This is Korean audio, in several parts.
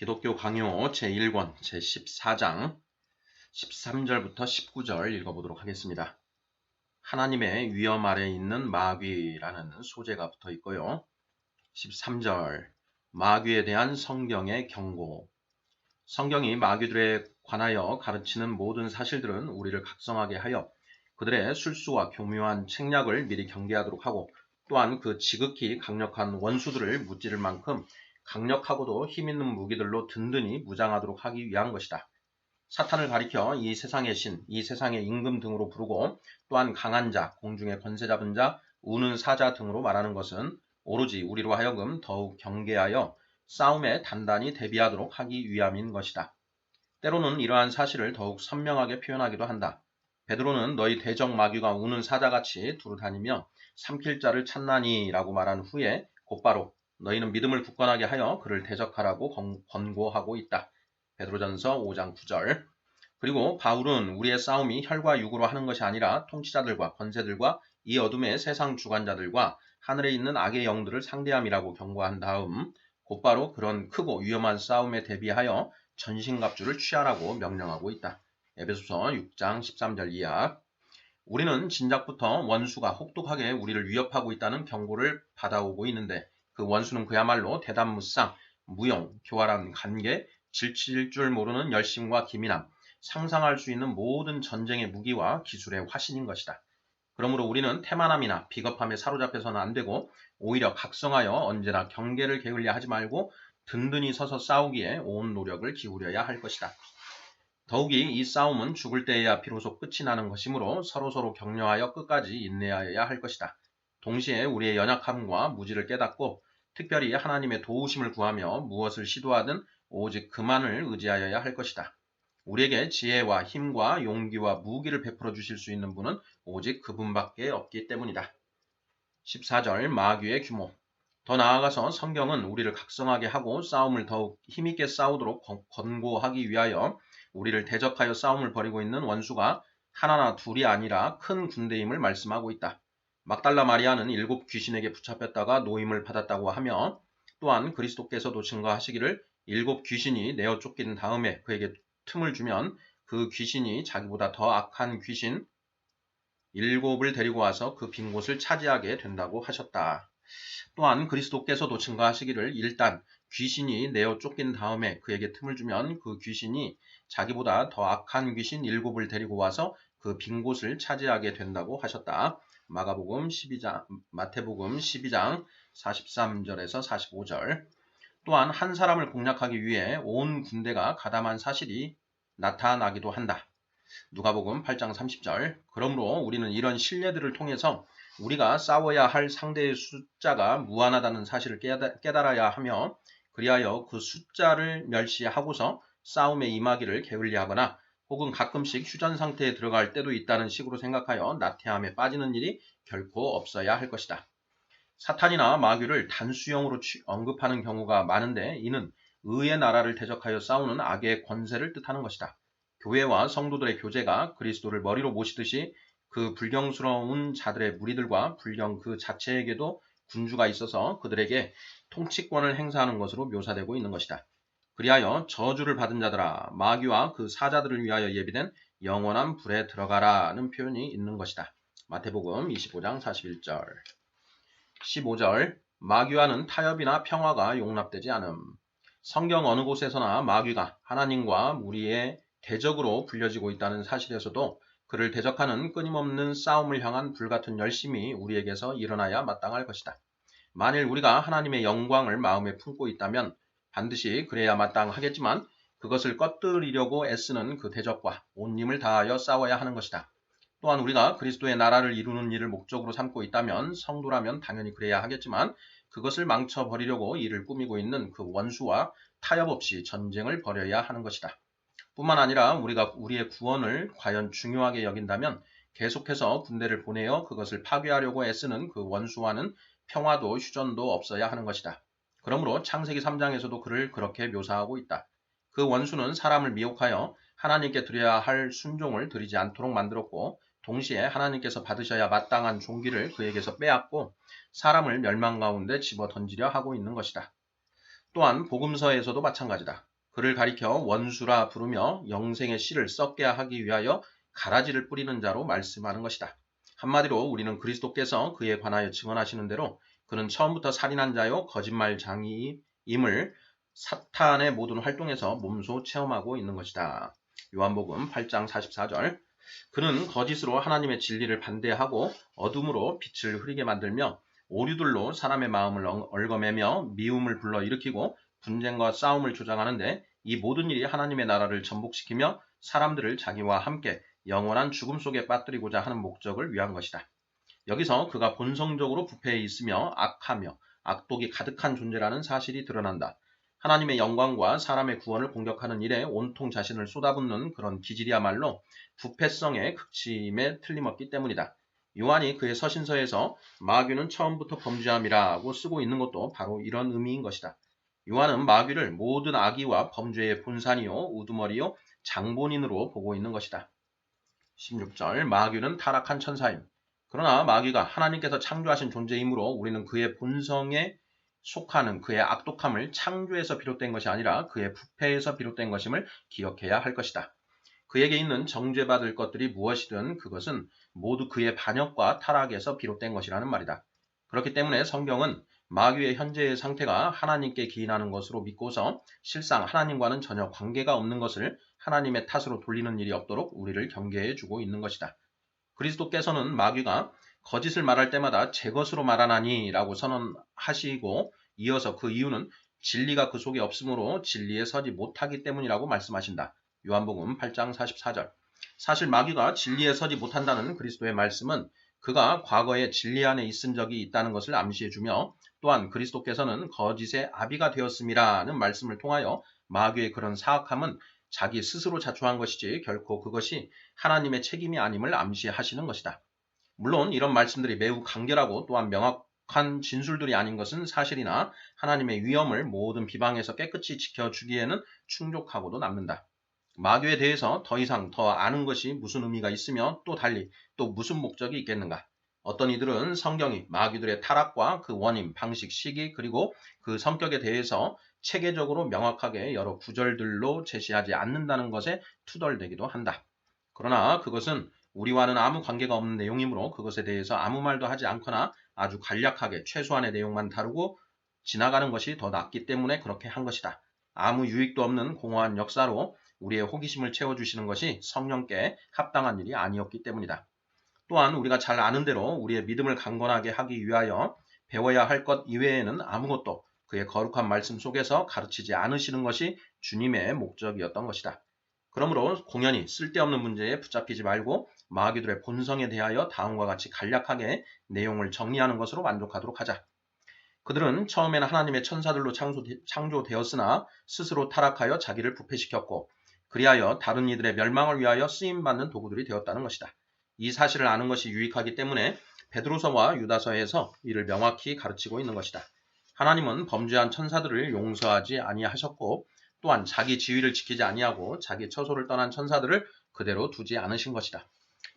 기독교 강요 제1권 제14장 13절부터 19절 읽어보도록 하겠습니다. 하나님의 위엄 아래 있는 마귀라는 소재가 붙어 있고요. 13절 마귀에 대한 성경의 경고. 성경이 마귀들에 관하여 가르치는 모든 사실들은 우리를 각성하게 하여 그들의 술수와 교묘한 책략을 미리 경계하도록 하고, 또한 그 지극히 강력한 원수들을 무찌를 만큼 강력하고도 힘있는 무기들로 든든히 무장하도록 하기 위한 것이다. 사탄을 가리켜 이 세상의 신, 이 세상의 임금 등으로 부르고, 또한 강한 자, 공중의 권세 잡은 자, 우는 사자 등으로 말하는 것은 오로지 우리로 하여금 더욱 경계하여 싸움에 단단히 대비하도록 하기 위함인 것이다. 때로는 이러한 사실을 더욱 선명하게 표현하기도 한다. 베드로는 너희 대적 마귀가 우는 사자같이 두루다니며 삼킬 자를 찾나니 라고 말한 후에 곧바로 너희는 믿음을 굳건하게 하여 그를 대적하라고 권고하고 있다. 베드로전서 5장 9절. 그리고 바울은 우리의 싸움이 혈과 육으로 하는 것이 아니라 통치자들과 권세들과 이 어둠의 세상 주관자들과 하늘에 있는 악의 영들을 상대함이라고 경고한 다음 곧바로 그런 크고 위험한 싸움에 대비하여 전신갑주를 취하라고 명령하고 있다. 에베소서 6장 13절 이하. 우리는 진작부터 원수가 혹독하게 우리를 위협하고 있다는 경고를 받아오고 있는데, 그 원수는 그야말로 대담무쌍, 무용, 교활한 관계, 질칠 줄 모르는 열심과 기민함, 상상할 수 있는 모든 전쟁의 무기와 기술의 화신인 것이다. 그러므로 우리는 태만함이나 비겁함에 사로잡혀서는 안 되고, 오히려 각성하여 언제나 경계를 게을리 하지 말고 든든히 서서 싸우기에 온 노력을 기울여야 할 것이다. 더욱이 이 싸움은 죽을 때에야 비로소 끝이 나는 것이므로 서로서로 격려하여 끝까지 인내하여야 할 것이다. 동시에 우리의 연약함과 무지를 깨닫고 특별히 하나님의 도우심을 구하며 무엇을 시도하든 오직 그만을 의지하여야 할 것이다. 우리에게 지혜와 힘과 용기와 무기를 베풀어 주실 수 있는 분은 오직 그분밖에 없기 때문이다. 14절 마귀의 규모. 더 나아가서 성경은 우리를 각성하게 하고 싸움을 더욱 힘있게 싸우도록 권고하기 위하여 우리를 대적하여 싸움을 벌이고 있는 원수가 하나나 둘이 아니라 큰 군대임을 말씀하고 있다. 막달라 마리아는 7 귀신에게 붙잡혔다가 노임을 받았다고 하며, 또한 그리스도께서도 증거하시기를 7 귀신이 내어 쫓긴 다음에 그에게 틈을 주면 그 귀신이 자기보다 더 악한 귀신 7을 데리고 와서 그 빈 곳을 차지하게 된다고 하셨다. 또한 그리스도께서도 증거하시기를 일단 귀신이 내어 쫓긴 다음에 그에게 틈을 주면 그 귀신이 자기보다 더 악한 귀신 7을 데리고 와서 그 빈 곳을 차지하게 된다고 하셨다. 마태복음 12장 43절에서 45절. 또한 한 사람을 공략하기 위해 온 군대가 가담한 사실이 나타나기도 한다. 누가복음 8장 30절. 그러므로 우리는 이런 신뢰들을 통해서 우리가 싸워야 할 상대의 숫자가 무한하다는 사실을 깨달아야 하며, 그리하여 그 숫자를 멸시하고서 싸움에 임하기를 게을리하거나 혹은 가끔씩 휴전 상태에 들어갈 때도 있다는 식으로 생각하여 나태함에 빠지는 일이 결코 없어야 할 것이다. 사탄이나 마귀를 단수형으로 언급하는 경우가 많은데, 이는 의의 나라를 대적하여 싸우는 악의 권세를 뜻하는 것이다. 교회와 성도들의 교제가 그리스도를 머리로 모시듯이 그 불경스러운 자들의 무리들과 불경 그 자체에게도 군주가 있어서 그들에게 통치권을 행사하는 것으로 묘사되고 있는 것이다. 그리하여 저주를 받은 자들아, 마귀와 그 사자들을 위하여 예비된 영원한 불에 들어가라는 표현이 있는 것이다. 마태복음 25장 41절. 15절. 마귀와는 타협이나 평화가 용납되지 않음. 성경 어느 곳에서나 마귀가 하나님과 우리의 대적으로 불려지고 있다는 사실에서도 그를 대적하는 끊임없는 싸움을 향한 불같은 열심이 우리에게서 일어나야 마땅할 것이다. 만일 우리가 하나님의 영광을 마음에 품고 있다면 반드시 그래야 마땅하겠지만, 그것을 꺼뜨리려고 애쓰는 그 대적과 온 힘을 다하여 싸워야 하는 것이다. 또한 우리가 그리스도의 나라를 이루는 일을 목적으로 삼고 있다면, 성도라면 당연히 그래야 하겠지만, 그것을 망쳐버리려고 일을 꾸미고 있는 그 원수와 타협 없이 전쟁을 벌여야 하는 것이다. 뿐만 아니라 우리가 우리의 구원을 과연 중요하게 여긴다면 계속해서 군대를 보내어 그것을 파괴하려고 애쓰는 그 원수와는 평화도 휴전도 없어야 하는 것이다. 그러므로 창세기 3장에서도 그를 그렇게 묘사하고 있다. 그 원수는 사람을 미혹하여 하나님께 드려야 할 순종을 드리지 않도록 만들었고, 동시에 하나님께서 받으셔야 마땅한 종기를 그에게서 빼앗고 사람을 멸망 가운데 집어 던지려 하고 있는 것이다. 또한 복음서에서도 마찬가지다. 그를 가리켜 원수라 부르며 영생의 씨를 썩게 하기 위하여 가라지를 뿌리는 자로 말씀하는 것이다. 한마디로 우리는 그리스도께서 그에 관하여 증언하시는 대로 그는 처음부터 살인한 자요 거짓말장이임을 사탄의 모든 활동에서 몸소 체험하고 있는 것이다. 요한복음 8장 44절. 그는 거짓으로 하나님의 진리를 반대하고 어둠으로 빛을 흐리게 만들며 오류들로 사람의 마음을 얽어매며 미움을 불러일으키고 분쟁과 싸움을 조장하는데 이 모든 일이 하나님의 나라를 전복시키며 사람들을 자기와 함께 영원한 죽음 속에 빠뜨리고자 하는 목적을 위한 것이다. 여기서 그가 본성적으로 부패해 있으며 악하며 악독이 가득한 존재라는 사실이 드러난다. 하나님의 영광과 사람의 구원을 공격하는 일에 온통 자신을 쏟아붓는 그런 기질이야말로 부패성의 극침에 틀림없기 때문이다. 요한이 그의 서신서에서 마귀는 처음부터 범죄함이라고 쓰고 있는 것도 바로 이런 의미인 것이다. 요한은 마귀를 모든 악의와 범죄의 본산이요 우두머리요 장본인으로 보고 있는 것이다. 16절. 마귀는 타락한 천사임. 그러나 마귀가 하나님께서 창조하신 존재이므로 우리는 그의 본성에 속하는 그의 악독함을 창조에서 비롯된 것이 아니라 그의 부패에서 비롯된 것임을 기억해야 할 것이다. 그에게 있는 정죄받을 것들이 무엇이든 그것은 모두 그의 반역과 타락에서 비롯된 것이라는 말이다. 그렇기 때문에 성경은 마귀의 현재의 상태가 하나님께 기인하는 것으로 믿고서 실상 하나님과는 전혀 관계가 없는 것을 하나님의 탓으로 돌리는 일이 없도록 우리를 경계해 주고 있는 것이다. 그리스도께서는 마귀가 거짓을 말할 때마다 제 것으로 말하나니 라고 선언하시고 이어서 그 이유는 진리가 그 속에 없으므로 진리에 서지 못하기 때문이라고 말씀하신다. 요한복음 8장 44절. 사실 마귀가 진리에 서지 못한다는 그리스도의 말씀은 그가 과거에 진리 안에 있은 적이 있다는 것을 암시해주며 또한 그리스도께서는 거짓의 아비가 되었음이라는 말씀을 통하여 마귀의 그런 사악함은 자기 스스로 자초한 것이지 결코 그것이 하나님의 책임이 아님을 암시하시는 것이다. 물론 이런 말씀들이 매우 간결하고 또한 명확한 진술들이 아닌 것은 사실이나 하나님의 위엄을 모든 비방에서 깨끗이 지켜주기에는 충족하고도 남는다. 마귀에 대해서 더 이상 더 아는 것이 무슨 의미가 있으며 또 달리 또 무슨 목적이 있겠는가? 어떤 이들은 성경이 마귀들의 타락과 그 원인, 방식, 시기 그리고 그 성격에 대해서 체계적으로 명확하게 여러 구절들로 제시하지 않는다는 것에 투덜대기도 한다. 그러나 그것은 우리와는 아무 관계가 없는 내용이므로 그것에 대해서 아무 말도 하지 않거나 아주 간략하게 최소한의 내용만 다루고 지나가는 것이 더 낫기 때문에 그렇게 한 것이다. 아무 유익도 없는 공허한 역사로 우리의 호기심을 채워주시는 것이 성령께 합당한 일이 아니었기 때문이다. 또한 우리가 잘 아는 대로 우리의 믿음을 강건하게 하기 위하여 배워야 할 것 이외에는 아무것도 그의 거룩한 말씀 속에서 가르치지 않으시는 것이 주님의 목적이었던 것이다. 그러므로 공연히 쓸데없는 문제에 붙잡히지 말고 마귀들의 본성에 대하여 다음과 같이 간략하게 내용을 정리하는 것으로 만족하도록 하자. 그들은 처음에는 하나님의 천사들로 창조되었으나 스스로 타락하여 자기를 부패시켰고 그리하여 다른 이들의 멸망을 위하여 쓰임받는 도구들이 되었다는 것이다. 이 사실을 아는 것이 유익하기 때문에 베드로서와 유다서에서 이를 명확히 가르치고 있는 것이다. 하나님은 범죄한 천사들을 용서하지 아니하셨고 또한 자기 지위를 지키지 아니하고 자기 처소를 떠난 천사들을 그대로 두지 않으신 것이다.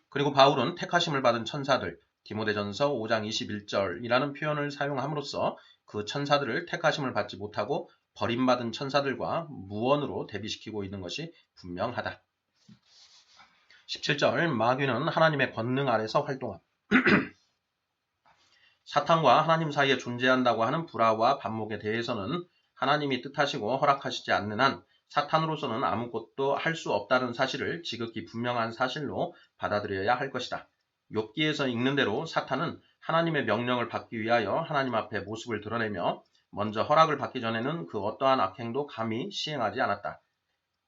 그리고 바울은 택하심을 받은 천사들, 디모데전서 5장 21절이라는 표현을 사용함으로써 그 천사들을 택하심을 받지 못하고 버림받은 천사들과 무언으로 대비시키고 있는 것이 분명하다. 17절 마귀는 하나님의 권능 아래서 활동함. 사탄과 하나님 사이에 존재한다고 하는 불화와 반목에 대해서는 하나님이 뜻하시고 허락하시지 않는 한 사탄으로서는 아무것도 할 수 없다는 사실을 지극히 분명한 사실로 받아들여야 할 것이다. 욥기에서 읽는 대로 사탄은 하나님의 명령을 받기 위하여 하나님 앞에 모습을 드러내며 먼저 허락을 받기 전에는 그 어떠한 악행도 감히 시행하지 않았다.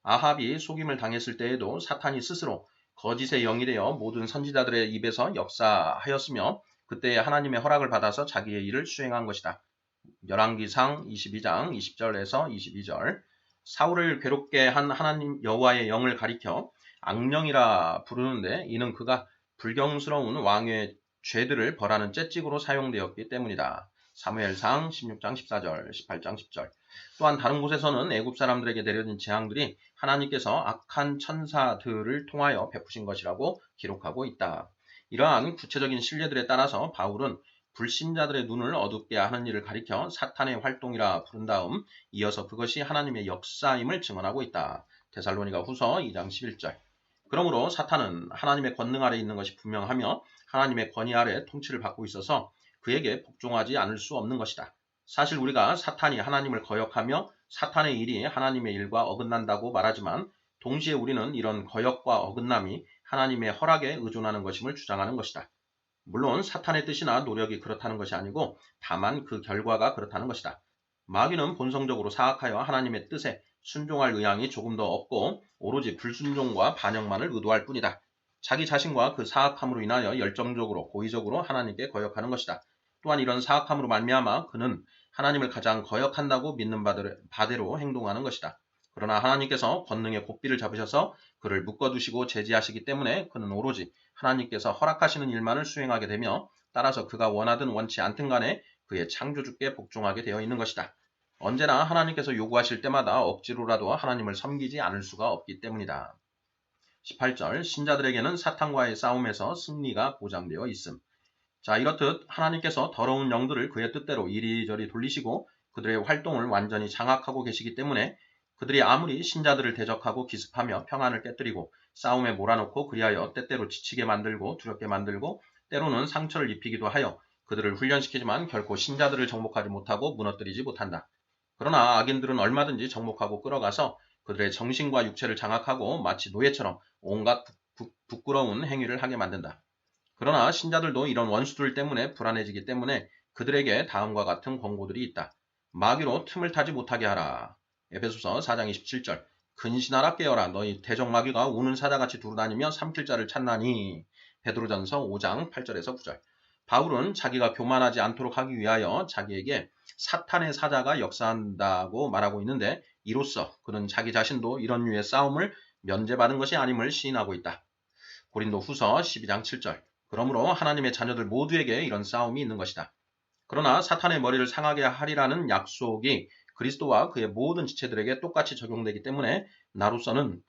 아합이 속임을 당했을 때에도 사탄이 스스로 거짓의 영이 되어 모든 선지자들의 입에서 역사하였으며 그때에 하나님의 허락을 받아서 자기의 일을 수행한 것이다. 열왕기상 22장 20절에서 22절. 사울을 괴롭게 한 하나님 여호와의 영을 가리켜 악령이라 부르는데 이는 그가 불경스러운 왕의 죄들을 벌하는 채찍으로 사용되었기 때문이다. 사무엘상 16장 14절, 18장 10절. 또한 다른 곳에서는 애굽 사람들에게 내려진 재앙들이 하나님께서 악한 천사들을 통하여 베푸신 것이라고 기록하고 있다. 이러한 구체적인 신뢰들에 따라서 바울은 불신자들의 눈을 어둡게 하는 일을 가리켜 사탄의 활동이라 부른 다음 이어서 그것이 하나님의 역사임을 증언하고 있다. 데살로니가 후서 2장 11절. 그러므로 사탄은 하나님의 권능 아래 있는 것이 분명하며 하나님의 권위 아래 통치를 받고 있어서 그에게 복종하지 않을 수 없는 것이다. 사실 우리가 사탄이 하나님을 거역하며 사탄의 일이 하나님의 일과 어긋난다고 말하지만 동시에 우리는 이런 거역과 어긋남이 하나님의 허락에 의존하는 것임을 주장하는 것이다. 물론 사탄의 뜻이나 노력이 그렇다는 것이 아니고 다만 그 결과가 그렇다는 것이다. 마귀는 본성적으로 사악하여 하나님의 뜻에 순종할 의향이 조금 더 없고 오로지 불순종과 반역만을 의도할 뿐이다. 자기 자신과 그 사악함으로 인하여 열정적으로 고의적으로 하나님께 거역하는 것이다. 또한 이런 사악함으로 말미암아 그는 하나님을 가장 거역한다고 믿는 바대로 행동하는 것이다. 그러나 하나님께서 권능의 고삐를 잡으셔서 그를 묶어두시고 제지하시기 때문에 그는 오로지 하나님께서 허락하시는 일만을 수행하게 되며 따라서 그가 원하든 원치 않든 간에 그의 창조주께 복종하게 되어 있는 것이다. 언제나 하나님께서 요구하실 때마다 억지로라도 하나님을 섬기지 않을 수가 없기 때문이다. 18절 신자들에게는 사탄과의 싸움에서 승리가 보장되어 있음. 자, 이렇듯 하나님께서 더러운 영들을 그의 뜻대로 이리저리 돌리시고 그들의 활동을 완전히 장악하고 계시기 때문에 그들이 아무리 신자들을 대적하고 기습하며 평안을 깨뜨리고 싸움에 몰아넣고 그리하여 때때로 지치게 만들고 두렵게 만들고 때로는 상처를 입히기도 하여 그들을 훈련시키지만 결코 신자들을 정복하지 못하고 무너뜨리지 못한다. 그러나 악인들은 얼마든지 정복하고 끌어가서 그들의 정신과 육체를 장악하고 마치 노예처럼 온갖 부끄러운 행위를 하게 만든다. 그러나 신자들도 이런 원수들 때문에 불안해지기 때문에 그들에게 다음과 같은 권고들이 있다. 마귀로 틈을 타지 못하게 하라. 에베소서 4장 27절. 근신하라 깨어라. 너희 대적 마귀가 우는 사자같이 두루다니며 삼킬 자를 찾나니. 베드로전서 5장 8절에서 9절. 바울은 자기가 교만하지 않도록 하기 위하여 자기에게 사탄의 사자가 역사한다고 말하고 있는데 이로써 그는 자기 자신도 이런 류의 싸움을 면제받은 것이 아님을 시인하고 있다. 고린도 후서 12장 7절. 그러므로 하나님의 자녀들 모두에게 이런 싸움이 있는 것이다. 그러나 사탄의 머리를 상하게 하리라는 약속이 그리스도와 그의 모든 지체들에게 똑같이 적용되기 때문에 나로서는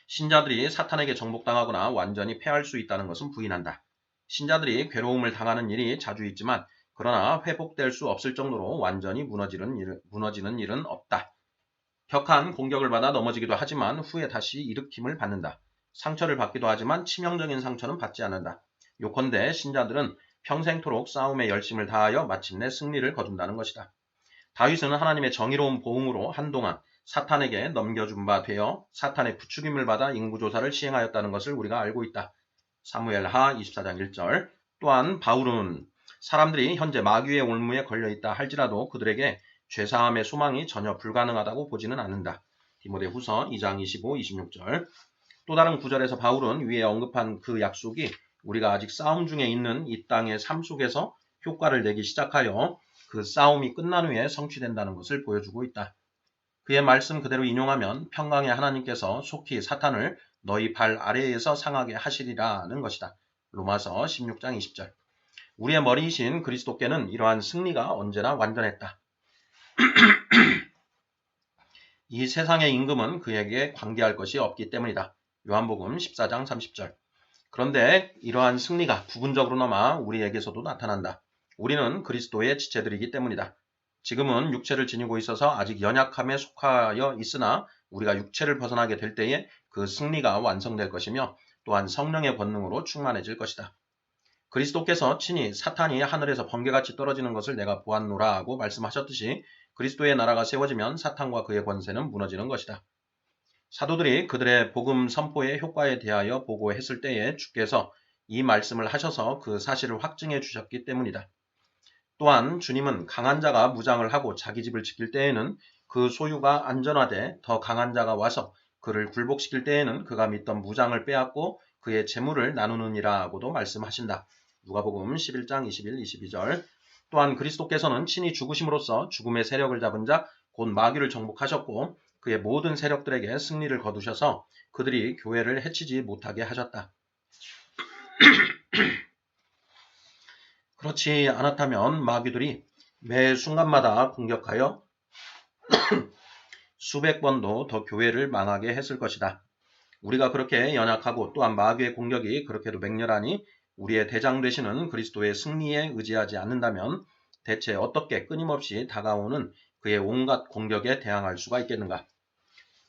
신자들이 사탄에게 정복당하거나 완전히 패할 수 있다는 것은 부인한다. 신자들이 괴로움을 당하는 일이 자주 있지만 그러나 회복될 수 없을 정도로 완전히 무너지는 일은 없다. 격한 공격을 받아 넘어지기도 하지만 후에 다시 일으킴을 받는다. 상처를 받기도 하지만 치명적인 상처는 받지 않는다. 요컨대 신자들은 평생토록 싸움에 열심을 다하여 마침내 승리를 거둔다는 것이다. 다윗은 하나님의 정의로운 보응으로 한동안 사탄에게 넘겨준 바 되어 사탄의 부추김을 받아 인구조사를 시행하였다는 것을 우리가 알고 있다. 사무엘하 24장 1절. 또한 바울은 사람들이 현재 마귀의 올무에 걸려있다 할지라도 그들에게 죄사함의 소망이 전혀 불가능하다고 보지는 않는다. 디모데후서 2장 25, 26절. 또 다른 구절에서 바울은 위에 언급한 그 약속이 우리가 아직 싸움 중에 있는 이 땅의 삶 속에서 효과를 내기 시작하여 그 싸움이 끝난 후에 성취된다는 것을 보여주고 있다. 그의 말씀 그대로 인용하면 평강의 하나님께서 속히 사탄을 너희 발 아래에서 상하게 하시리라는 것이다. 로마서 16장 20절. 우리의 머리이신 그리스도께는 이러한 승리가 언제나 완전했다. 이 세상의 임금은 그에게 관계할 것이 없기 때문이다. 요한복음 14장 30절. 그런데 이러한 승리가 부분적으로나마 우리에게서도 나타난다. 우리는 그리스도의 지체들이기 때문이다. 지금은 육체를 지니고 있어서 아직 연약함에 속하여 있으나 우리가 육체를 벗어나게 될 때에 그 승리가 완성될 것이며 또한 성령의 권능으로 충만해질 것이다. 그리스도께서 친히 사탄이 하늘에서 번개같이 떨어지는 것을 내가 보았노라 하고 말씀하셨듯이 그리스도의 나라가 세워지면 사탄과 그의 권세는 무너지는 것이다. 사도들이 그들의 복음 선포의 효과에 대하여 보고했을 때에 주께서 이 말씀을 하셔서 그 사실을 확증해 주셨기 때문이다. 또한 주님은 강한 자가 무장을 하고 자기 집을 지킬 때에는 그 소유가 안전하되 더 강한 자가 와서 그를 굴복시킬 때에는 그가 믿던 무장을 빼앗고 그의 재물을 나누느니라고도 말씀하신다. 누가복음 11장 21, 22절. 또한 그리스도께서는 친히 죽으심으로써 죽음의 세력을 잡은 자 곧 마귀를 정복하셨고 그의 모든 세력들에게 승리를 거두셔서 그들이 교회를 해치지 못하게 하셨다. 그렇지 않았다면 마귀들이 매 순간마다 공격하여 수백 번도 더 교회를 망하게 했을 것이다. 우리가 그렇게 연약하고 또한 마귀의 공격이 그렇게도 맹렬하니 우리의 대장 되시는 그리스도의 승리에 의지하지 않는다면 대체 어떻게 끊임없이 다가오는 그의 온갖 공격에 대항할 수가 있겠는가?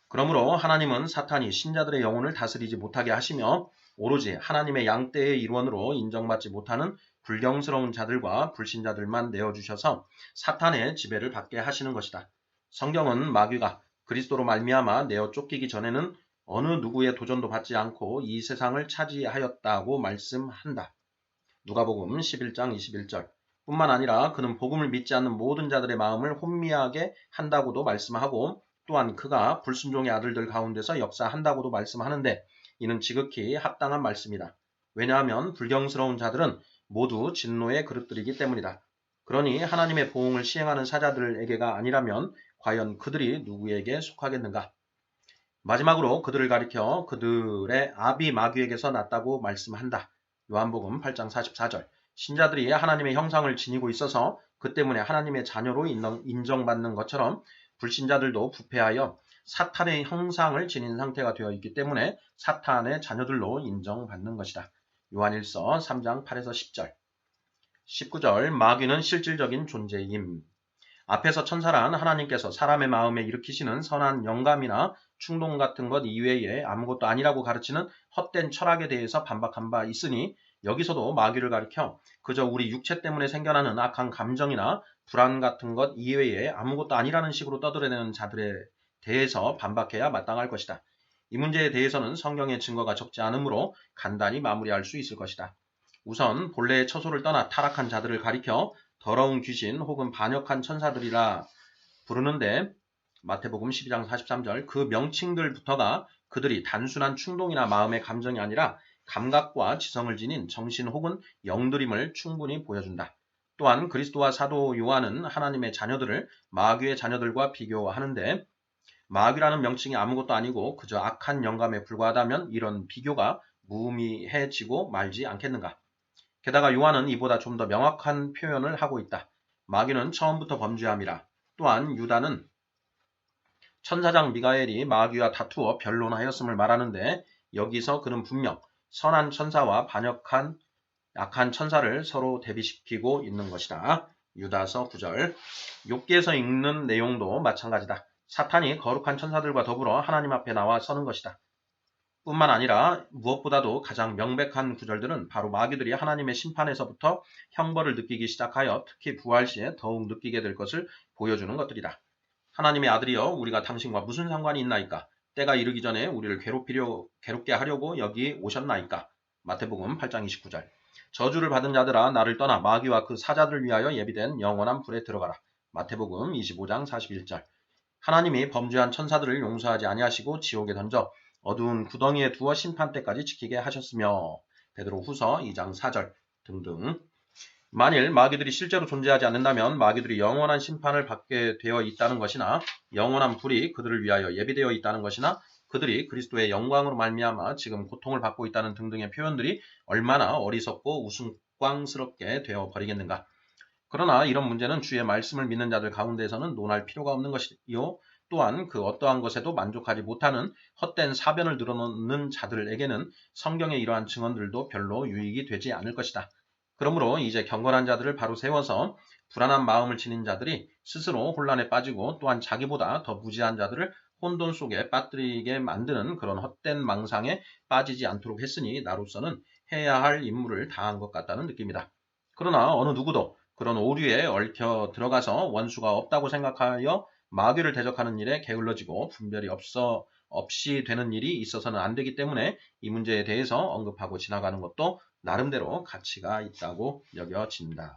그러므로 하나님은 사탄이 신자들의 영혼을 다스리지 못하게 하시며 오로지 하나님의 양떼의 일원으로 인정받지 못하는 불경스러운 자들과 불신자들만 내어주셔서 사탄의 지배를 받게 하시는 것이다. 성경은 마귀가 그리스도로 말미암아 내어 쫓기기 전에는 어느 누구의 도전도 받지 않고 이 세상을 차지하였다고 말씀한다. 누가복음 11장 21절. 뿐만 아니라 그는 복음을 믿지 않는 모든 자들의 마음을 혼미하게 한다고도 말씀하고 또한 그가 불순종의 아들들 가운데서 역사한다고도 말씀하는데 이는 지극히 합당한 말씀이다. 왜냐하면 불경스러운 자들은 모두 진노의 그릇들이기 때문이다. 그러니 하나님의 보응을 시행하는 사자들에게가 아니라면 과연 그들이 누구에게 속하겠는가? 마지막으로 그들을 가리켜 그들의 아비 마귀에게서 났다고 말씀한다. 요한복음 8장 44절. 신자들이 하나님의 형상을 지니고 있어서 그 때문에 하나님의 자녀로 인정받는 것처럼 불신자들도 부패하여 사탄의 형상을 지닌 상태가 되어 있기 때문에 사탄의 자녀들로 인정받는 것이다. 요한일서 3장 8에서 10절. 19절. 마귀는 실질적인 존재임. 앞에서 천사란 하나님께서 사람의 마음에 일으키시는 선한 영감이나 충동 같은 것 이외에 아무것도 아니라고 가르치는 헛된 철학에 대해서 반박한 바 있으니 여기서도 마귀를 가리켜 그저 우리 육체 때문에 생겨나는 악한 감정이나 불안 같은 것 이외에 아무것도 아니라는 식으로 떠들어내는 자들에 대해서 반박해야 마땅할 것이다. 이 문제에 대해서는 성경의 증거가 적지 않으므로 간단히 마무리할 수 있을 것이다. 우선 본래의 처소를 떠나 타락한 자들을 가리켜 더러운 귀신 혹은 반역한 천사들이라 부르는데 마태복음 12장 43절 그 명칭들부터가 그들이 단순한 충동이나 마음의 감정이 아니라 감각과 지성을 지닌 정신 혹은 영들임을 충분히 보여준다. 또한 그리스도와 사도 요한은 하나님의 자녀들을 마귀의 자녀들과 비교하는데 마귀라는 명칭이 아무것도 아니고 그저 악한 영감에 불과하다면 이런 비교가 무의미해지고 말지 않겠는가? 게다가 요한은 이보다 좀 더 명확한 표현을 하고 있다. 마귀는 처음부터 범죄함이라. 또한 유다는 천사장 미가엘이 마귀와 다투어 변론하였음을 말하는데 여기서 그는 분명 선한 천사와 반역한 악한 천사를 서로 대비시키고 있는 것이다. 유다서 9절. 욥기에서 읽는 내용도 마찬가지다. 사탄이 거룩한 천사들과 더불어 하나님 앞에 나와 서는 것이다. 뿐만 아니라 무엇보다도 가장 명백한 구절들은 바로 마귀들이 하나님의 심판에서부터 형벌을 느끼기 시작하여 특히 부활 시에 더욱 느끼게 될 것을 보여주는 것들이다. 하나님의 아들이여 우리가 당신과 무슨 상관이 있나이까? 때가 이르기 전에 우리를 괴롭게 하려고 여기 오셨나이까? 마태복음 8장 29절. 저주를 받은 자들아 나를 떠나 마귀와 그 사자들 위하여 예비된 영원한 불에 들어가라. 마태복음 25장 41절. 하나님이 범죄한 천사들을 용서하지 아니하시고 지옥에 던져 어두운 구덩이에 두어 심판 때까지 지키게 하셨으며 베드로후서 2장 4절 등등. 만일 마귀들이 실제로 존재하지 않는다면 마귀들이 영원한 심판을 받게 되어 있다는 것이나 영원한 불이 그들을 위하여 예비되어 있다는 것이나 그들이 그리스도의 영광으로 말미암아 지금 고통을 받고 있다는 등등의 표현들이 얼마나 어리석고 우스꽝스럽게 되어 버리겠는가. 그러나 이런 문제는 주의 말씀을 믿는 자들 가운데에서는 논할 필요가 없는 것이요. 또한 그 어떠한 것에도 만족하지 못하는 헛된 사변을 늘어놓는 자들에게는 성경의 이러한 증언들도 별로 유익이 되지 않을 것이다. 그러므로 이제 경건한 자들을 바로 세워서 불안한 마음을 지닌 자들이 스스로 혼란에 빠지고 또한 자기보다 더 무지한 자들을 혼돈 속에 빠뜨리게 만드는 그런 헛된 망상에 빠지지 않도록 했으니 나로서는 해야 할 임무를 다한 것 같다는 느낌이다. 그러나 어느 누구도 그런 오류에 얽혀 들어가서 원수가 없다고 생각하여 마귀를 대적하는 일에 게을러지고 분별이 없이 되는 일이 있어서는 안 되기 때문에 이 문제에 대해서 언급하고 지나가는 것도 나름대로 가치가 있다고 여겨진다.